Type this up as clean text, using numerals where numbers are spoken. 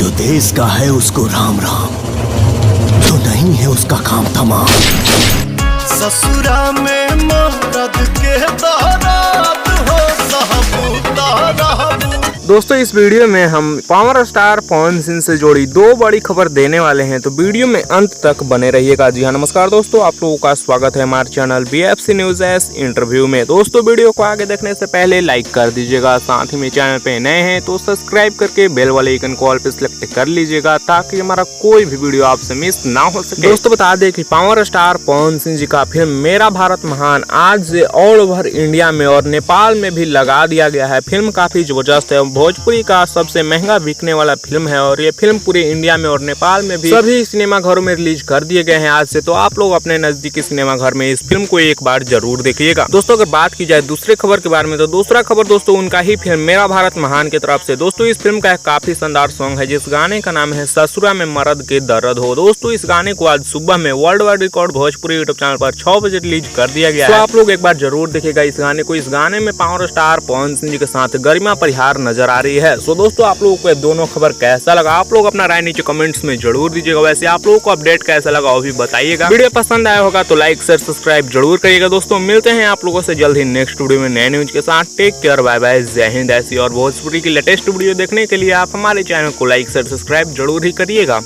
जो देश का है उसको राम राम, जो नहीं है उसका काम तमाम। ससुरा में मर्द के दारात हो साहब। दोस्तों इस वीडियो में हम पावर स्टार पवन सिंह से जुड़ी दो बड़ी खबर देने वाले हैं, तो वीडियो में अंत तक बने रहिएगा। जी हाँ नमस्कार दोस्तों, आप लोगों का स्वागत है हमारे channel BFC news S interview में। दोस्तों वीडियो को आगे देखने से पहले लाइक कर दीजिएगा, साथ ही में चैनल पे नए हैं तो सब्सक्राइब करके बेल वाले आइकन को ऑल पे सिलेक्ट कर लीजिएगा, ताकि हमारा कोई भी वीडियो आपसे मिस ना हो सके। दोस्तों बता दें कि पावर स्टार पवन सिंह जी का फिल्म मेरा भारत महान आज से ऑल ओवर इंडिया में और नेपाल में भी लगा दिया गया है। फिल्म काफी जबरदस्त है, भोजपुरी का सबसे महंगा बिकने वाला फिल्म है और ये फिल्म पूरे इंडिया में और नेपाल में भी सभी सिनेमा घरों में रिलीज कर दिए गए हैं आज से। तो आप लोग अपने नजदीकी सिनेमा घर में इस फिल्म को एक बार जरूर देखिएगा। दोस्तों अगर बात की जाए दूसरी खबर के बारे में, तो दूसरा खबर दोस्तों उनका ही फिल्म मेरा भारत महान की तरफ से। दोस्तों इस फिल्म का एक काफी शानदार सॉन्ग है, जिस गाने का नाम है ससुरा में मर्द के दर्द हो। दोस्तों इस गाने को आज सुबह में world wide record Bhojpuri YouTube channel पर 6 बजे रिलीज कर दिया गया है। तो आप लोग एक बार जरूर देखिएगा इस गाने को। इस गाने में पावर स्टार पवन सिंह जी के साथ गरिमा परिहार नजर आ रही है। सो दोस्तों आप लोगों को ये दोनों खबर कैसा लगा, आप लोग अपना राय नीचे कमेंट्स में जरूर दीजिएगा। वैसे आप लोगों को अपडेट कैसा लगा वो भी बताइएगा। वीडियो पसंद आया होगा तो लाइक शेयर सब्सक्राइब जरूर करिएगा। दोस्तों मिलते हैं आप लोगों से जल्द ही नेक्स्ट वीडियो में नए न्यूज के साथ। टेक केयर, बाय बाय, जय हिंद। ऐसी और भोजपुरी की लेटेस्ट वीडियो देखने के लिए आप हमारे चैनल को लाइक शेयर सब्सक्राइब जरूर ही करिएगा।